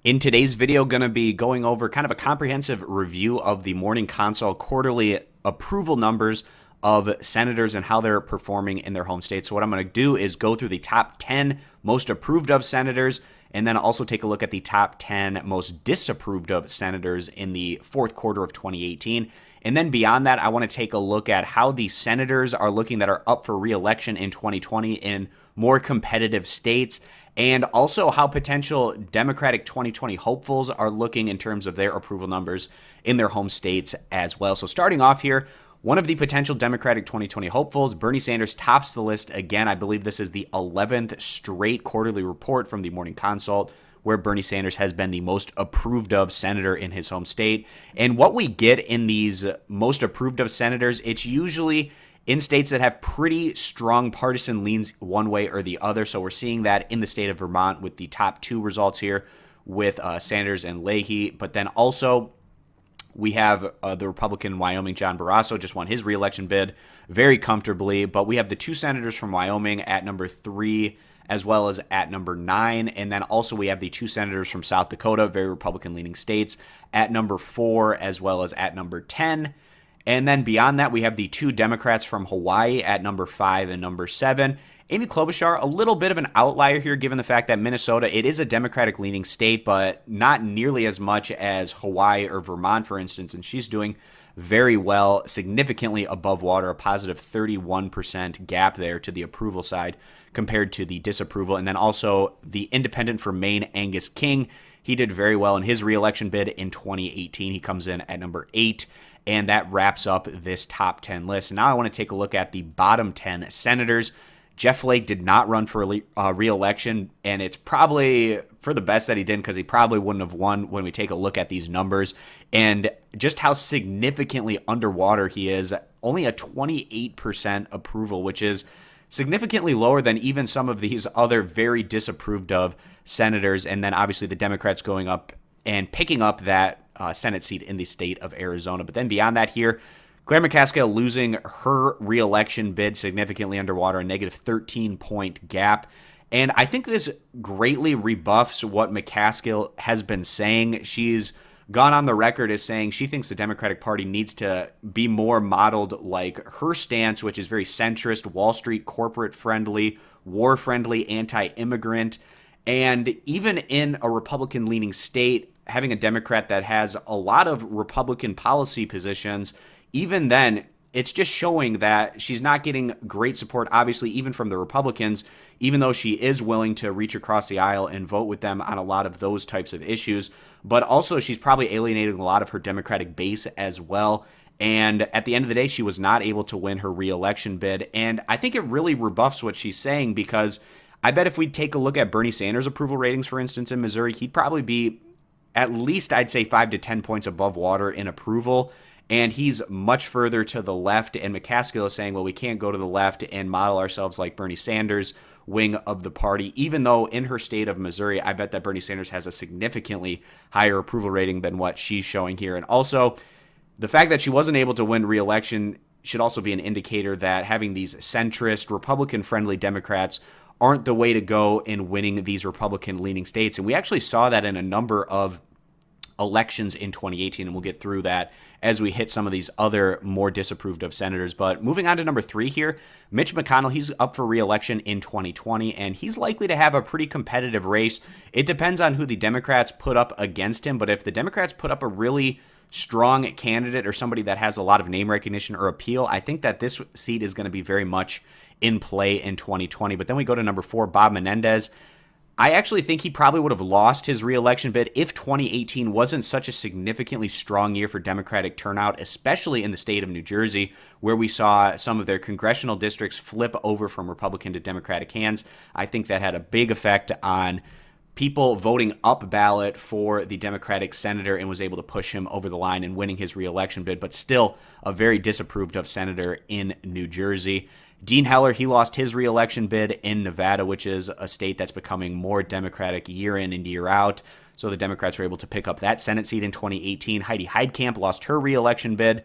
In today's video, going to be going over kind of a comprehensive review of the Morning Consult quarterly approval numbers of senators and how they're performing in their home state. So what I'm going to do is go through the top 10 most approved of senators, and then also take a look at the top 10 most disapproved of senators in the fourth quarter of 2018. And then beyond that, I want to take a look at how the senators are looking that are up for re-election in 2020 in more competitive states, and also how potential Democratic 2020 hopefuls are looking in terms of their approval numbers in their home states as well. So starting off here, one of the potential Democratic 2020 hopefuls, Bernie Sanders, tops the list again. I believe this is the 11th straight quarterly report from the Morning Consult where Bernie Sanders has been the most approved of senator in his home state. And what we get in these most approved of senators, it's usually in states that have pretty strong partisan leans one way or the other. So we're seeing that in the state of Vermont with the top two results here with Sanders and Leahy. But then also we have the Republican in Wyoming, John Barrasso, just won his reelection bid very comfortably. But we have the two senators from Wyoming at number 3 as well as at number 9. And then also we have the two senators from South Dakota, very Republican-leaning states, at number 4 as well as at number 10. And then beyond that, we have the two Democrats from Hawaii at number 5 and number 7. Amy Klobuchar, a little bit of an outlier here, given the fact that Minnesota, it is a Democratic-leaning state, but not nearly as much as Hawaii or Vermont, for instance. And she's doing very well, significantly above water, a positive 31% gap there to the approval side compared to the disapproval. And then also the independent from Maine, Angus King, he did very well in his reelection bid in 2018. He comes in at number 8. And that wraps up this top 10 list. And now I want to take a look at the bottom 10 senators. Jeff Flake did not run for re-election, and it's probably for the best that he didn't, because he probably wouldn't have won when we take a look at these numbers and just how significantly underwater he is. Only a 28% approval, which is significantly lower than even some of these other very disapproved of senators. And then obviously the Democrats going up and picking up that Senate seat in the state of Arizona. But then beyond that here, Claire McCaskill losing her re-election bid significantly underwater, a negative 13-point gap. And I think this greatly rebuffs what McCaskill has been saying. She's gone on the record as saying she thinks the Democratic Party needs to be more modeled like her stance, which is very centrist, Wall Street, corporate-friendly, war-friendly, anti-immigrant. And even in a Republican-leaning state, having a Democrat that has a lot of Republican policy positions, even then, it's just showing that she's not getting great support, obviously, even from the Republicans, even though she is willing to reach across the aisle and vote with them on a lot of those types of issues. But also, she's probably alienating a lot of her Democratic base as well. And at the end of the day, she was not able to win her re-election bid. And I think it really rebuffs what she's saying, because I bet if we take a look at Bernie Sanders' approval ratings, for instance, in Missouri, he'd probably be at least, I'd say, 5 to 10 points above water in approval. And he's much further to the left. And McCaskill is saying, well, we can't go to the left and model ourselves like Bernie Sanders' wing of the party, even though in her state of Missouri, I bet that Bernie Sanders has a significantly higher approval rating than what she's showing here. And also, the fact that she wasn't able to win re-election should also be an indicator that having these centrist, Republican-friendly Democrats aren't the way to go in winning these Republican-leaning states. And we actually saw that in a number of elections in 2018, and we'll get through that as we hit some of these other more disapproved of senators. But moving on to number 3 here, Mitch McConnell, he's up for re-election in 2020, and he's likely to have a pretty competitive race. It depends on who the Democrats put up against him, but if the Democrats put up a really strong candidate or somebody that has a lot of name recognition or appeal, I think that this seat is going to be very much in play in 2020. But then we go to number 4, Bob Menendez. I actually think he probably would have lost his re-election bid if 2018 wasn't such a significantly strong year for Democratic turnout, especially in the state of New Jersey, where we saw some of their congressional districts flip over from Republican to Democratic hands. I think that had a big effect on people voting up ballot for the Democratic senator and was able to push him over the line and winning his re-election bid, but still a very disapproved of senator in New Jersey. Dean Heller, he lost his re-election bid in Nevada, which is a state that's becoming more Democratic year in and year out. So the Democrats were able to pick up that Senate seat in 2018. Heidi Heitkamp lost her re-election bid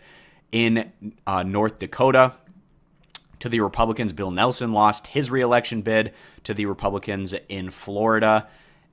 in North Dakota to the Republicans. Bill Nelson lost his re-election bid to the Republicans in Florida.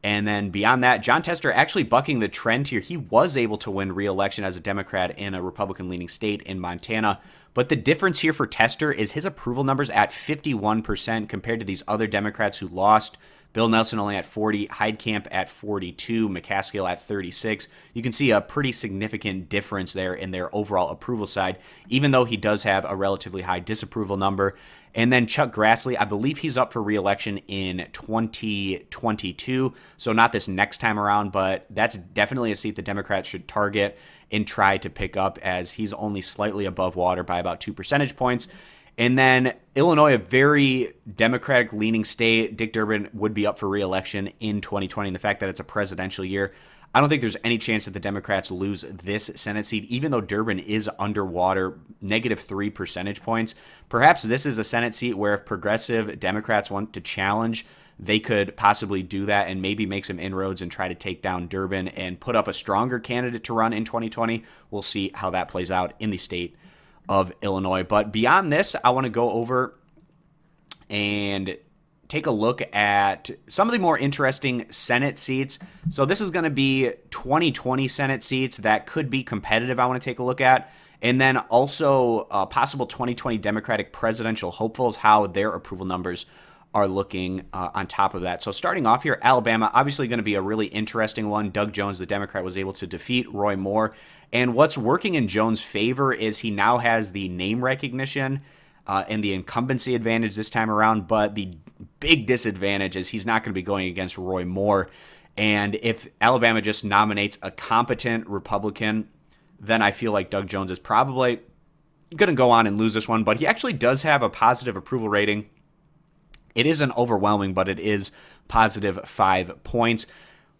And then beyond that, Jon Tester actually bucking the trend here. He was able to win re-election as a Democrat in a Republican-leaning state in Montana. But the difference here for Tester is his approval numbers at 51% compared to these other Democrats who lost. Bill Nelson only at 40, Heidkamp at 42, McCaskill at 36. You can see a pretty significant difference there in their overall approval side, even though he does have a relatively high disapproval number. And then Chuck Grassley, I believe he's up for re-election in 2022, so not this next time around, but that's definitely a seat the Democrats should target and try to pick up, as he's only slightly above water by about 2 percentage points. And then Illinois, a very Democratic-leaning state. Dick Durbin would be up for re-election in 2020. And the fact that it's a presidential year, I don't think there's any chance that the Democrats lose this Senate seat, even though Durbin is underwater, -3 percentage points. Perhaps this is a Senate seat where if progressive Democrats want to challenge, they could possibly do that and maybe make some inroads and try to take down Durbin and put up a stronger candidate to run in 2020. We'll see how that plays out in the state of Illinois. But beyond this, I want to go over and take a look at some of the more interesting Senate seats. So this is going to be 2020 Senate seats that could be competitive, I want to take a look at. And then also possible 2020 Democratic presidential hopefuls, how their approval numbers are looking on top of that. So starting off here, Alabama, obviously going to be a really interesting one. Doug Jones, the Democrat, was able to defeat Roy Moore. And what's working in Jones' favor is he now has the name recognition and the incumbency advantage this time around. But the big disadvantage is he's not going to be going against Roy Moore. And if Alabama just nominates a competent Republican, then I feel like Doug Jones is probably going to go on and lose this one. But he actually does have a positive approval rating. It isn't overwhelming, but it is positive 5 points.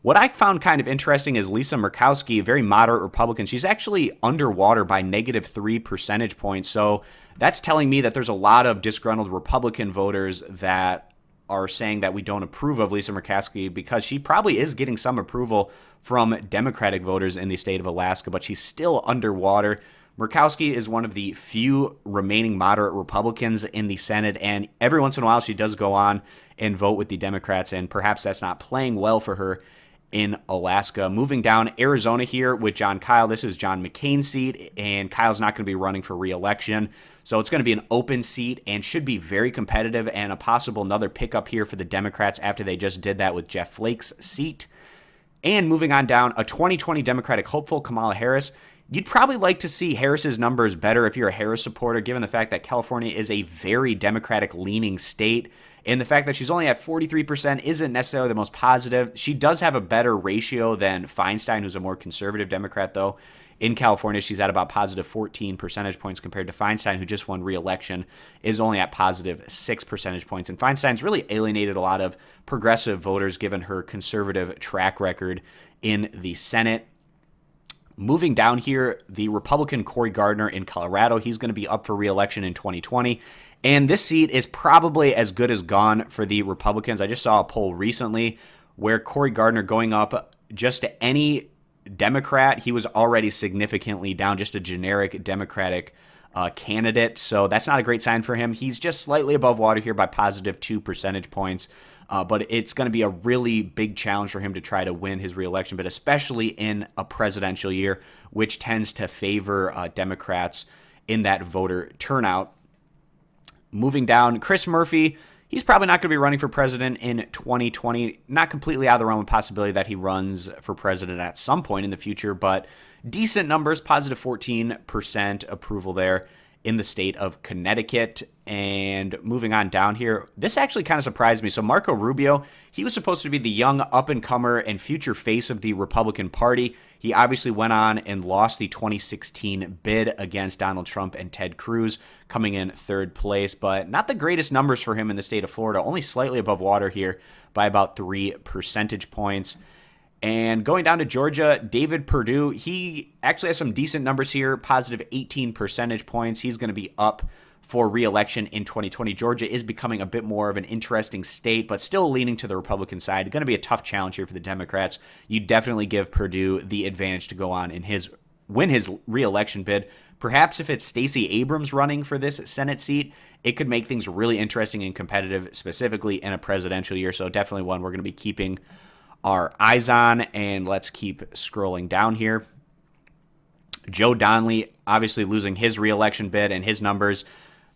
What I found kind of interesting is Lisa Murkowski, a very moderate Republican. She's actually underwater by -3 percentage points. So that's telling me that there's a lot of disgruntled Republican voters that are saying that we don't approve of Lisa Murkowski because she probably is getting some approval from Democratic voters in the state of Alaska, but she's still underwater. Murkowski is one of the few remaining moderate Republicans in the Senate, and every once in a while she does go on and vote with the Democrats, and perhaps that's not playing well for her in Alaska. Moving down, Arizona here with John Kyle. This is John McCain's seat, and Kyle's not going to be running for re-election, so it's going to be an open seat and should be very competitive and a possible another pickup here for the Democrats after they just did that with Jeff Flake's seat. And moving on down, a 2020 Democratic hopeful, Kamala Harris. You'd probably like to see Harris's numbers better if you're a Harris supporter, given the fact that California is a very Democratic-leaning state. And the fact that she's only at 43% isn't necessarily the most positive. She does have a better ratio than Feinstein, who's a more conservative Democrat, though. In California, she's at about positive 14 percentage points compared to Feinstein, who just won re-election, is only at positive 6 percentage points. And Feinstein's really alienated a lot of progressive voters, given her conservative track record in the Senate. Moving down here, the Republican Cory Gardner in Colorado, he's going to be up for re-election in 2020. And this seat is probably as good as gone for the Republicans. I just saw a poll recently where Cory Gardner going up just to any Democrat, he was already significantly down, just a generic Democratic candidate. So that's not a great sign for him. He's just slightly above water here by positive 2 percentage points. But it's going to be a really big challenge for him to try to win his reelection, but especially in a presidential year, which tends to favor Democrats in that voter turnout. Moving down, Chris Murphy, he's probably not going to be running for president in 2020. Not completely out of the realm of possibility that he runs for president at some point in the future, but decent numbers, positive 14% approval there in the state of Connecticut. And moving on down here, this actually kind of surprised me. So Marco Rubio, he was supposed to be the young up-and-comer and future face of the Republican Party. He obviously went on and lost the 2016 bid against Donald Trump and Ted Cruz, coming in third place, but not the greatest numbers for him in the state of Florida, only slightly above water here by about 3 percentage points. And going down to Georgia, David Perdue, he actually has some decent numbers here, positive 18 percentage points. He's going to be up for re-election in 2020. Georgia is becoming a bit more of an interesting state, but still leaning to the Republican side. Going to be a tough challenge here for the Democrats. You definitely give Perdue the advantage to go on and win his re-election bid. Perhaps if it's Stacey Abrams running for this Senate seat, it could make things really interesting and competitive, specifically in a presidential year. So definitely one we're going to be keeping our eyes on. And let's keep scrolling down here. Joe Donnelly obviously losing his reelection bid, and his numbers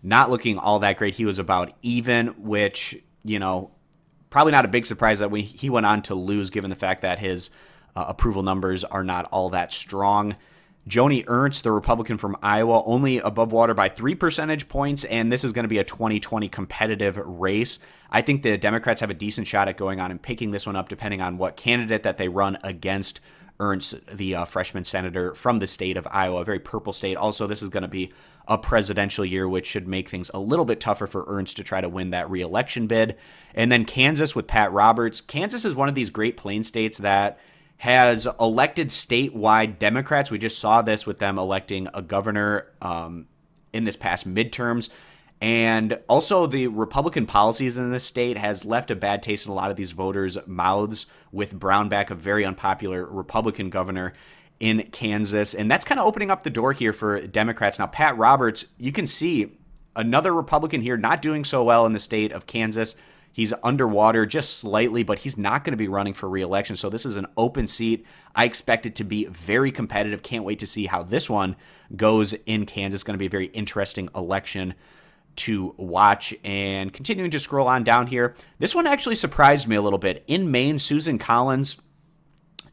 not looking all that great. He was about even, which, probably not a big surprise that he went on to lose, given the fact that his approval numbers are not all that strong. Joni Ernst, the Republican from Iowa, only above water by 3 percentage points, and this is going to be a 2020 competitive race. I think the Democrats have a decent shot at going on and picking this one up, depending on what candidate that they run against Ernst, the freshman senator from the state of Iowa, a very purple state. Also, this is going to be a presidential year, which should make things a little bit tougher for Ernst to try to win that reelection bid. And then Kansas with Pat Roberts. Kansas is one of these Great Plains states that has elected statewide Democrats. We just saw this with them electing a governor in this past midterms. And also the Republican policies in this state has left a bad taste in a lot of these voters' mouths, with Brownback, a very unpopular Republican governor in Kansas. And that's kind of opening up the door here for Democrats. Now, Pat Roberts, you can see another Republican here not doing so well in the state of Kansas. He's underwater just slightly, but he's not going to be running for re-election. So this is an open seat. I expect it to be very competitive. Can't wait to see how this one goes in Kansas. It's going to be a very interesting election to watch. And continuing to scroll on down here, this one actually surprised me a little bit. In Maine, Susan Collins,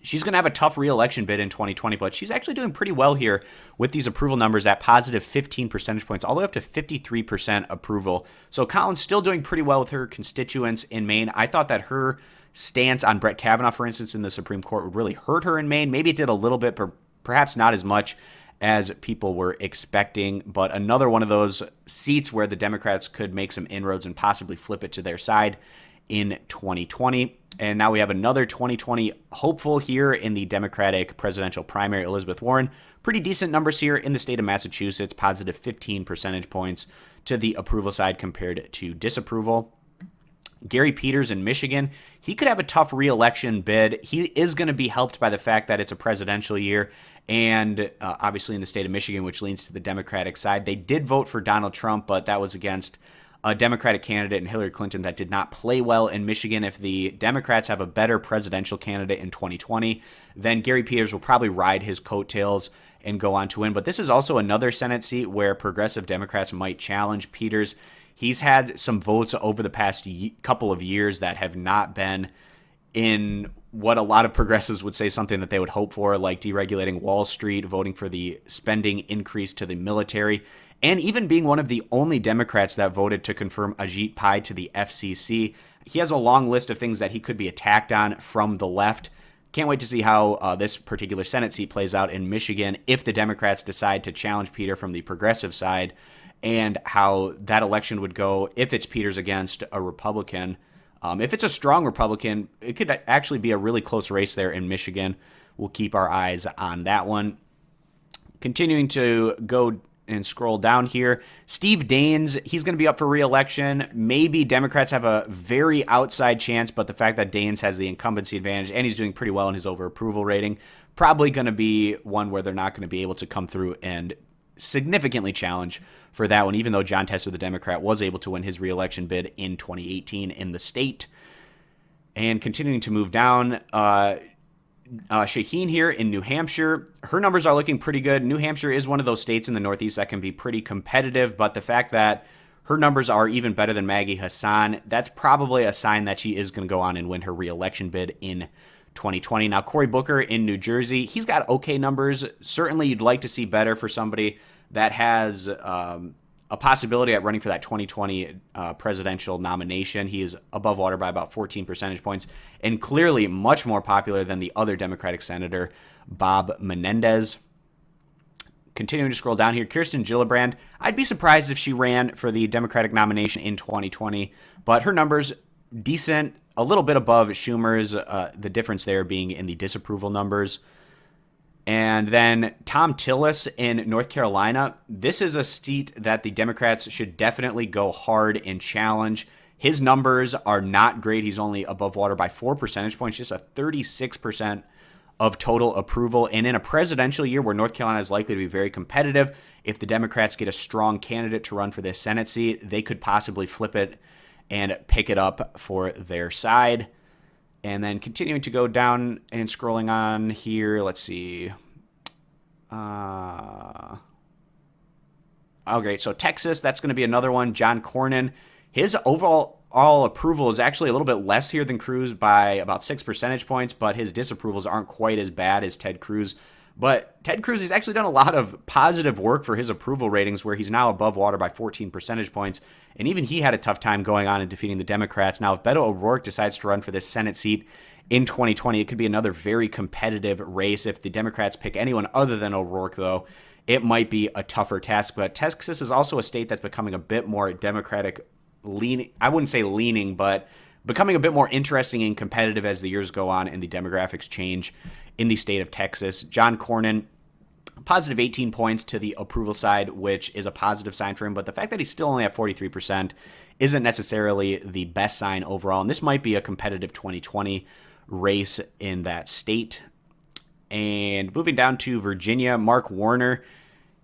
she's going to have a tough re-election bid in 2020, but she's actually doing pretty well here with these approval numbers at positive 15 percentage points, all the way up to 53% approval. So Collins still doing pretty well with her constituents in Maine. I thought that her stance on Brett Kavanaugh, for instance, in the Supreme Court would really hurt her in Maine. Maybe it did a little bit, but perhaps not as much as people were expecting. But another one of those seats where the Democrats could make some inroads and possibly flip it to their side in 2020. And now we have another 2020 hopeful here in the Democratic presidential primary, Elizabeth Warren. Pretty decent numbers here in the state of Massachusetts, positive 15 percentage points to the approval side compared to disapproval. Gary Peters in Michigan, he could have a tough re-election bid. He is going to be helped by the fact that it's a presidential year, and obviously in the state of Michigan, which leans to the Democratic side. They did vote for Donald Trump, but that was against a Democratic candidate in Hillary Clinton that did not play well in Michigan. If the Democrats have a better presidential candidate in 2020, then Gary Peters will probably ride his coattails and go on to win. But this is also another Senate seat where progressive Democrats might challenge Peters. He's had some votes over the past couple of years that have not been in what a lot of progressives would say something that they would hope for, like deregulating Wall Street, voting for the spending increase to the military, and even being one of the only Democrats that voted to confirm Ajit Pai to the FCC. He has a long list of things that he could be attacked on from the left. Can't wait to see how this particular Senate seat plays out in Michigan if the Democrats decide to challenge Peter from the progressive side, and how that election would go if it's Peters against a Republican. If it's a strong Republican, it could actually be a really close race there in Michigan. We'll keep our eyes on that one. Continuing to go and scroll down here, Steve Daines, he's going to be up for re-election. Maybe Democrats have a very outside chance, but the fact that Daines has the incumbency advantage and he's doing pretty well in his over-approval rating, probably going to be one where they're not going to be able to come through and significantly challenge for that one, even though John Tester, the Democrat, was able to win his re-election bid in 2018 in the state. And continuing to move down, Shaheen here in New Hampshire, her numbers are looking pretty good. New Hampshire is one of those states in the Northeast that can be pretty competitive, but the fact that her numbers are even better than Maggie Hassan, that's probably a sign that she is going to go on and win her re-election bid in 2020. Now, Cory Booker in New Jersey, he's got okay numbers. Certainly you'd like to see better for somebody that has a possibility at running for that 2020 presidential nomination. He is above water by about 14 percentage points and clearly much more popular than the other Democratic senator, Bob Menendez. Continuing to scroll down here, Kirsten Gillibrand, I'd be surprised if she ran for the Democratic nomination in 2020, but her numbers decent, a little bit above Schumer's, the difference there being in the disapproval numbers. And then Tom Tillis in North Carolina. This is a seat that the Democrats should definitely go hard and challenge. His numbers are not great. He's only above water by 4 percentage points, just a 36% of total approval. And in a presidential year where North Carolina is likely to be very competitive, if the Democrats get a strong candidate to run for this Senate seat, they could possibly flip it and pick it up for their side. And then continuing to go down and scrolling on here, let's see. Oh, great. So Texas, that's going to be another one. John Cornyn, his overall approval is actually a little bit less here than Cruz by about 6 percentage points, but his disapprovals aren't quite as bad as Ted Cruz. But Ted Cruz has actually done a lot of positive work for his approval ratings, where he's now above water by 14 percentage points. And even he had a tough time going on and defeating the Democrats. Now, if Beto O'Rourke decides to run for this Senate seat in 2020, it could be another very competitive race. If the Democrats pick anyone other than O'Rourke, though, it might be a tougher task. But Texas is also a state that's becoming a bit more Democratic leaning. I wouldn't say leaning, but becoming a bit more interesting and competitive as the years go on and the demographics change in the state of Texas. John Cornyn, positive 18 points to the approval side, which is a positive sign for him. But the fact that he's still only at 43% isn't necessarily the best sign overall. And this might be a competitive 2020 race in that state. And moving down to Virginia, Mark Warner,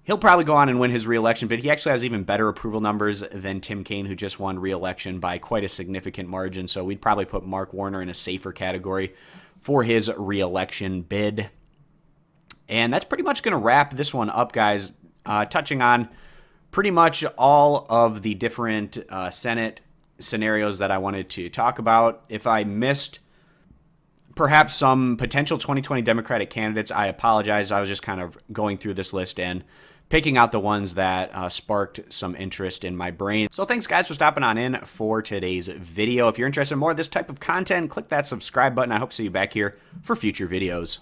he'll probably go on and win his reelection, but he actually has even better approval numbers than Tim Kaine, who just won reelection by quite a significant margin. So we'd probably put Mark Warner in a safer category for his reelection bid. And that's pretty much going to wrap this one up, guys, touching on pretty much all of the different Senate scenarios that I wanted to talk about. If I missed perhaps some potential 2020 Democratic candidates, I apologize. I was just kind of going through this list and picking out the ones that sparked some interest in my brain. So thanks, guys, for stopping on in for today's video. If you're interested in more of this type of content, click that subscribe button. I hope to see you back here for future videos.